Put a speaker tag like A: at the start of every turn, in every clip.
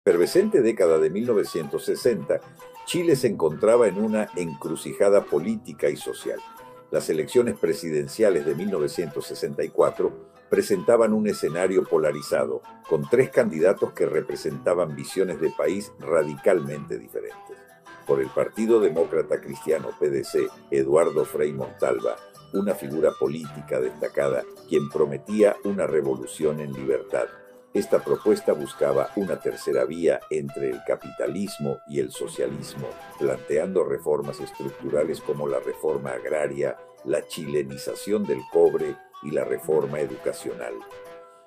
A: efervescente década de 1960, Chile se encontraba en una encrucijada política y social. Las elecciones presidenciales de 1964 presentaban un escenario polarizado, con tres candidatos que representaban visiones de país radicalmente diferentes. Por el Partido Demócrata Cristiano, PDC, Eduardo Frei Montalva, una figura política destacada, quien prometía una revolución en libertad. Esta propuesta buscaba una tercera vía entre el capitalismo y el socialismo, planteando reformas estructurales como la reforma agraria, la chilenización del cobre y la reforma educacional.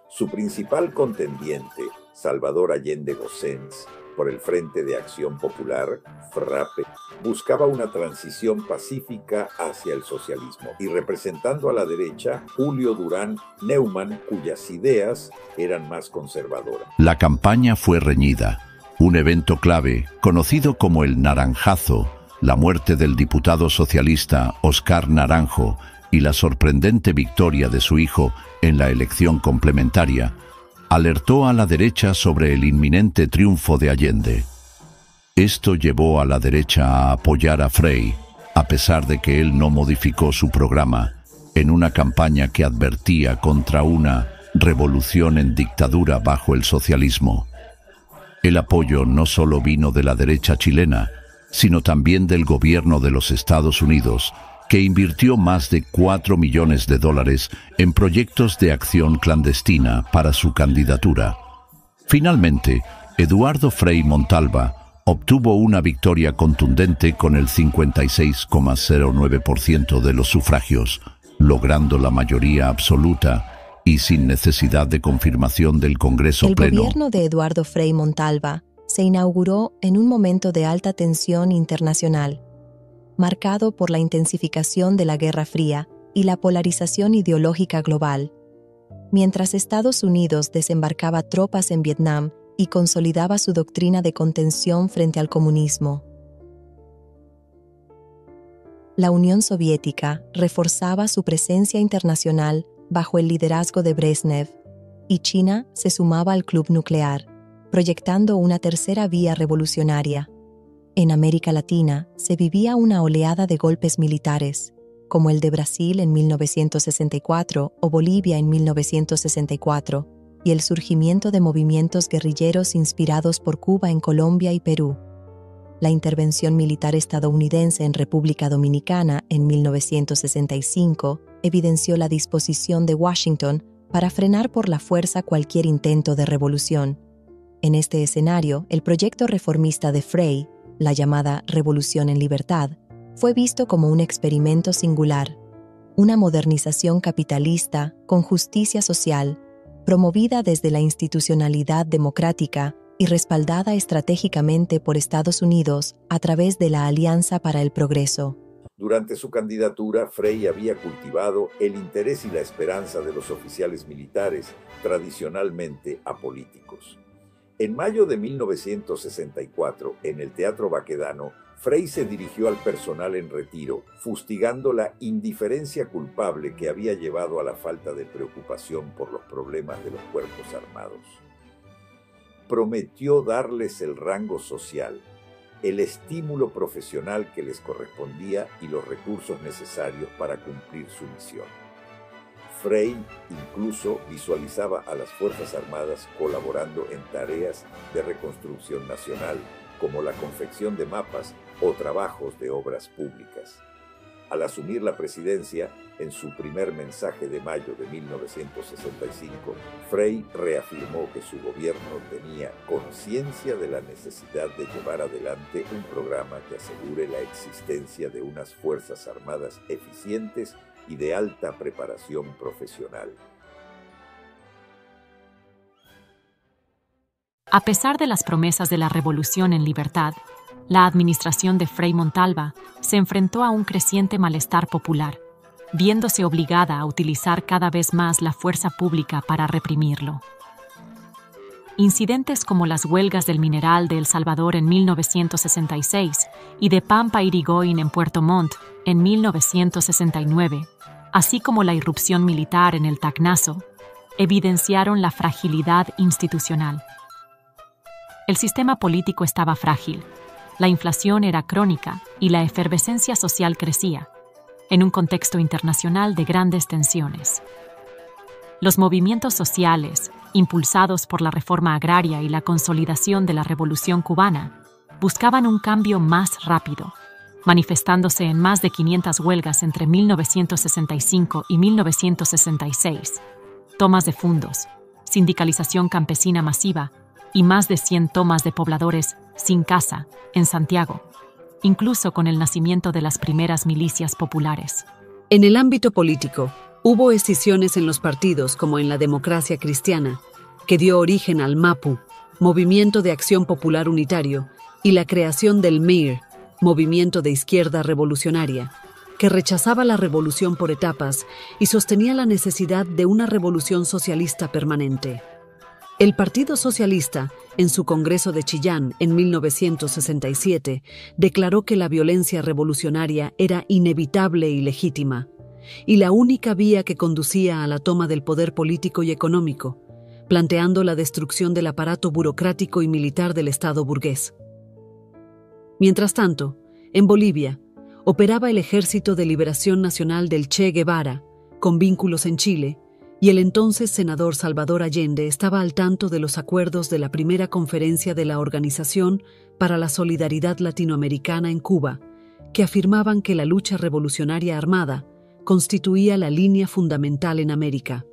A: Su principal contendiente, Salvador Allende Gossens, por el Frente de Acción Popular, FRAPE, buscaba una transición pacífica hacia el socialismo, y representando a la derecha, Julio Durán Neumann, cuyas ideas eran más conservadoras.
B: La campaña fue reñida. Un evento clave, conocido como el Naranjazo, la muerte del diputado socialista Oscar Naranjo y la sorprendente victoria de su hijo en la elección complementaria, alertó a la derecha sobre el inminente triunfo de Allende. Esto llevó a la derecha a apoyar a Frei, a pesar de que él no modificó su programa, en una campaña que advertía contra una revolución en dictadura bajo el socialismo. El apoyo no solo vino de la derecha chilena, sino también del gobierno de los Estados Unidos, que invirtió más de $4 millones en proyectos de acción clandestina para su candidatura. Finalmente, Eduardo Frei Montalva obtuvo una victoria contundente con el 56,09% de los sufragios, logrando la mayoría absoluta y sin necesidad de confirmación del Congreso Pleno.
C: El gobierno de Eduardo Frei Montalva se inauguró en un momento de alta tensión internacional, marcado por la intensificación de la Guerra Fría y la polarización ideológica global, mientras Estados Unidos desembarcaba tropas en Vietnam y consolidaba su doctrina de contención frente al comunismo. La Unión Soviética reforzaba su presencia internacional bajo el liderazgo de Brezhnev, y China se sumaba al club nuclear, proyectando una tercera vía revolucionaria. En América Latina se vivía una oleada de golpes militares, como el de Brasil en 1964 o Bolivia en 1964, y el surgimiento de movimientos guerrilleros inspirados por Cuba en Colombia y Perú. La intervención militar estadounidense en República Dominicana en 1965 evidenció la disposición de Washington para frenar por la fuerza cualquier intento de revolución. En este escenario, el proyecto reformista de Frei, la llamada Revolución en Libertad, fue visto como un experimento singular, una modernización capitalista con justicia social, promovida desde la institucionalidad democrática y respaldada estratégicamente por Estados Unidos a través de la Alianza para el Progreso.
A: Durante su candidatura, Frei había cultivado el interés y la esperanza de los oficiales militares, tradicionalmente apolíticos. En mayo de 1964, en el Teatro Baquedano, Frei se dirigió al personal en retiro, fustigando la indiferencia culpable que había llevado a la falta de preocupación por los problemas de los cuerpos armados. Prometió darles el rango social, el estímulo profesional que les correspondía y los recursos necesarios para cumplir su misión. Frei incluso visualizaba a las Fuerzas Armadas colaborando en tareas de reconstrucción nacional, como la confección de mapas o trabajos de obras públicas. Al asumir la presidencia, en su primer mensaje de mayo de 1965, Frei reafirmó que su gobierno tenía conciencia de la necesidad de llevar adelante un programa que asegure la existencia de unas Fuerzas Armadas eficientes y de alta preparación profesional.
D: A pesar de las promesas de la Revolución en Libertad, la administración de Frei Montalva se enfrentó a un creciente malestar popular, viéndose obligada a utilizar cada vez más la fuerza pública para reprimirlo. Incidentes como las huelgas del mineral de El Salvador en 1966 y de Pampa Irigoyen en Puerto Montt en 1969, así como la irrupción militar en el Tacnazo, evidenciaron la fragilidad institucional. El sistema político estaba frágil, la inflación era crónica y la efervescencia social crecía, en un contexto internacional de grandes tensiones. Los movimientos sociales, impulsados por la reforma agraria y la consolidación de la Revolución cubana, buscaban un cambio más rápido, manifestándose en más de 500 huelgas entre 1965 y 1966, tomas de fondos, sindicalización campesina masiva y más de 100 tomas de pobladores sin casa en Santiago, incluso con el nacimiento de las primeras milicias populares.
E: En el ámbito político, hubo escisiones en los partidos como en la Democracia Cristiana, que dio origen al MAPU, Movimiento de Acción Popular Unitario, y la creación del MIR, Movimiento de Izquierda Revolucionaria, que rechazaba la revolución por etapas y sostenía la necesidad de una revolución socialista permanente. El Partido Socialista, en su Congreso de Chillán en 1967, declaró que la violencia revolucionaria era inevitable y legítima, y la única vía que conducía a la toma del poder político y económico, planteando la destrucción del aparato burocrático y militar del Estado burgués. Mientras tanto, en Bolivia, operaba el Ejército de Liberación Nacional del Che Guevara, con vínculos en Chile, y el entonces senador Salvador Allende estaba al tanto de los acuerdos de la primera conferencia de la Organización para la Solidaridad Latinoamericana en Cuba, que afirmaban que la lucha revolucionaria armada constituía la línea fundamental en América.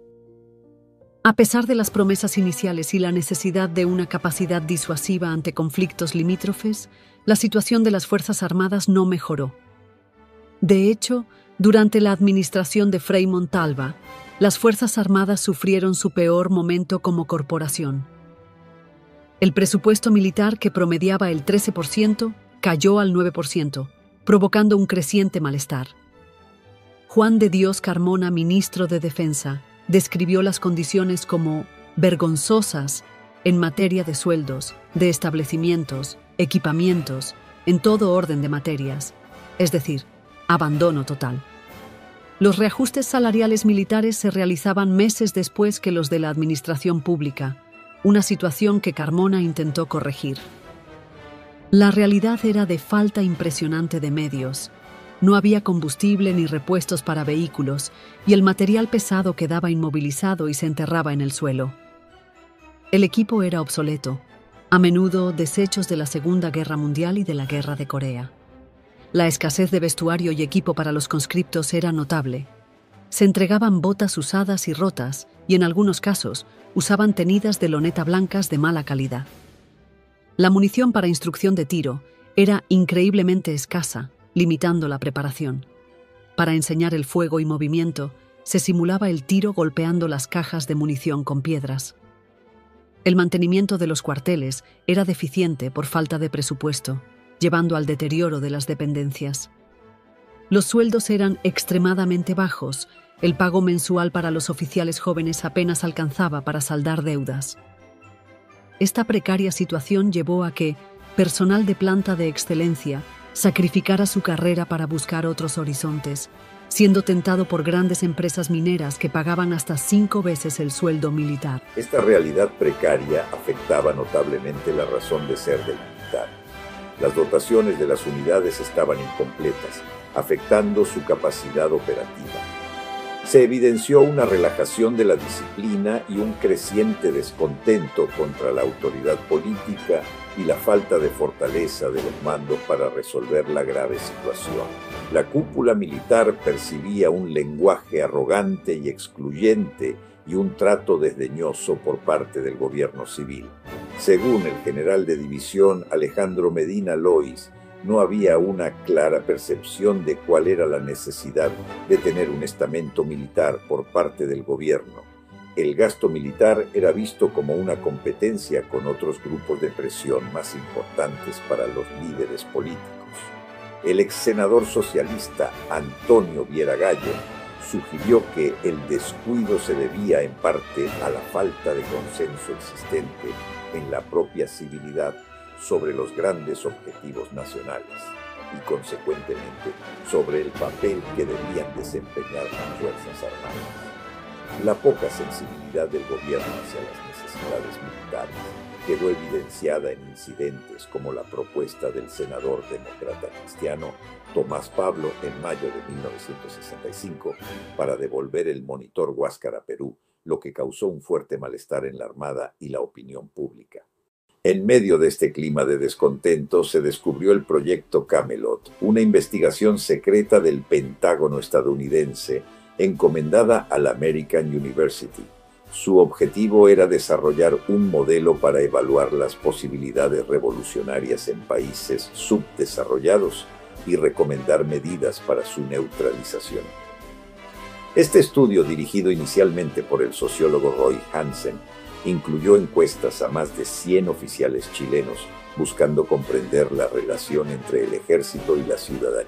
E: A pesar de las promesas iniciales y la necesidad de una capacidad disuasiva ante conflictos limítrofes, la situación de las Fuerzas Armadas no mejoró. De hecho, durante la administración de Frei Montalva, las Fuerzas Armadas sufrieron su peor momento como corporación. El presupuesto militar, que promediaba el 13%, cayó al 9%, provocando un creciente malestar. Juan de Dios Carmona, ministro de Defensa, describió las condiciones como vergonzosas en materia de sueldos, de establecimientos, equipamientos, en todo orden de materias, es decir, abandono total. Los reajustes salariales militares se realizaban meses después que los de la administración pública, una situación que Carmona intentó corregir. La realidad era de falta impresionante de medios. No había combustible ni repuestos para vehículos, y el material pesado quedaba inmovilizado y se enterraba en el suelo. El equipo era obsoleto, a menudo desechos de la Segunda Guerra Mundial y de la Guerra de Corea. La escasez de vestuario y equipo para los conscriptos era notable. Se entregaban botas usadas y rotas, y en algunos casos usaban tenidas de loneta blancas de mala calidad. La munición para instrucción de tiro era increíblemente escasa, limitando la preparación. Para enseñar el fuego y movimiento, se simulaba el tiro golpeando las cajas de munición con piedras. El mantenimiento de los cuarteles era deficiente por falta de presupuesto, llevando al deterioro de las dependencias. Los sueldos eran extremadamente bajos, el pago mensual para los oficiales jóvenes apenas alcanzaba para saldar deudas. Esta precaria situación llevó a que personal de planta de excelencia sacrificara su carrera para buscar otros horizontes, siendo tentado por grandes empresas mineras que pagaban hasta 5 veces el sueldo militar.
A: Esta realidad precaria afectaba notablemente la razón de ser del militar. Las dotaciones de las unidades estaban incompletas, afectando su capacidad operativa. Se evidenció una relajación de la disciplina y un creciente descontento contra la autoridad política y la falta de fortaleza de los mandos para resolver la grave situación. La cúpula militar percibía un lenguaje arrogante y excluyente y un trato desdeñoso por parte del gobierno civil. Según el general de división Alejandro Medina Lois, no había una clara percepción de cuál era la necesidad de tener un estamento militar por parte del gobierno. El gasto militar era visto como una competencia con otros grupos de presión más importantes para los líderes políticos. El ex senador socialista Antonio Viera Gallo sugirió que el descuido se debía en parte a la falta de consenso existente en la propia civilidad sobre los grandes objetivos nacionales y, consecuentemente, sobre el papel que debían desempeñar las Fuerzas Armadas. La poca sensibilidad del gobierno hacia las necesidades militares quedó evidenciada en incidentes como la propuesta del senador demócrata cristiano Tomás Pablo en mayo de 1965 para devolver el monitor Huáscar a Perú, lo que causó un fuerte malestar en la Armada y la opinión pública. En medio de este clima de descontento se descubrió el proyecto Camelot, una investigación secreta del Pentágono estadounidense encomendada a la American University. Su objetivo era desarrollar un modelo para evaluar las posibilidades revolucionarias en países subdesarrollados y recomendar medidas para su neutralización. Este estudio, dirigido inicialmente por el sociólogo Roy Hansen, incluyó encuestas a más de 100 oficiales chilenos, buscando comprender la relación entre el ejército y la ciudadanía.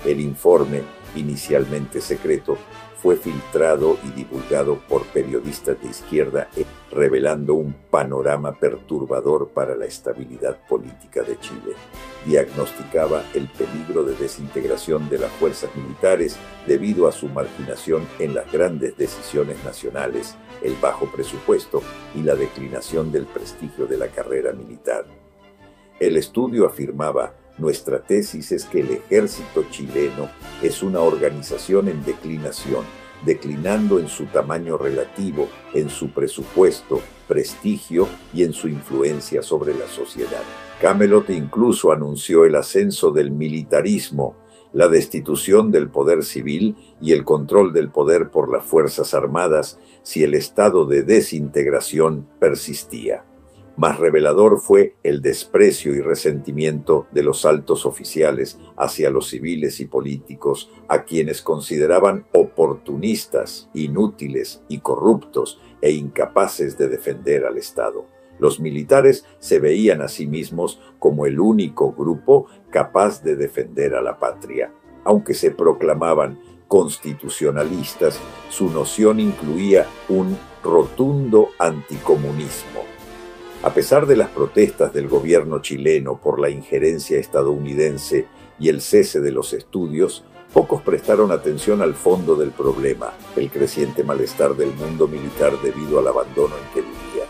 A: El informe, inicialmente secreto, fue filtrado y divulgado por periodistas de izquierda, revelando un panorama perturbador para la estabilidad política de Chile. Diagnosticaba el peligro de desintegración de las fuerzas militares debido a su marginación en las grandes decisiones nacionales, el bajo presupuesto y la declinación del prestigio de la carrera militar. El estudio afirmaba: nuestra tesis es que el ejército chileno es una organización en declinación, declinando en su tamaño relativo, en su presupuesto, prestigio y en su influencia sobre la sociedad. Camelot incluso anunció el ascenso del militarismo, la destitución del poder civil y el control del poder por las Fuerzas Armadas si el estado de desintegración persistía. Más revelador fue el desprecio y resentimiento de los altos oficiales hacia los civiles y políticos, a quienes consideraban oportunistas, inútiles y corruptos e incapaces de defender al Estado. Los militares se veían a sí mismos como el único grupo capaz de defender a la patria. Aunque se proclamaban constitucionalistas, su noción incluía un rotundo anticomunismo. A pesar de las protestas del gobierno chileno por la injerencia estadounidense y el cese de los estudios, pocos prestaron atención al fondo del problema, el creciente malestar del mundo militar debido al abandono en que vivía.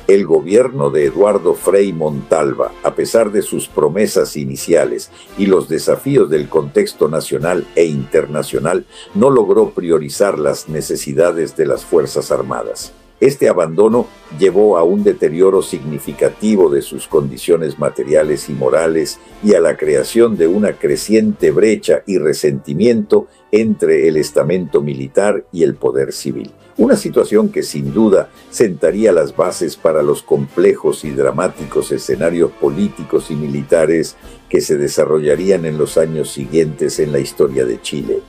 A: El gobierno de Eduardo Frei Montalva, a pesar de sus promesas iniciales y los desafíos del contexto nacional e internacional, no logró priorizar las necesidades de las Fuerzas Armadas. Este abandono llevó a un deterioro significativo de sus condiciones materiales y morales y a la creación de una creciente brecha y resentimiento entre el estamento militar y el poder civil. Una situación que sin duda sentaría las bases para los complejos y dramáticos escenarios políticos y militares que se desarrollarían en los años siguientes en la historia de Chile.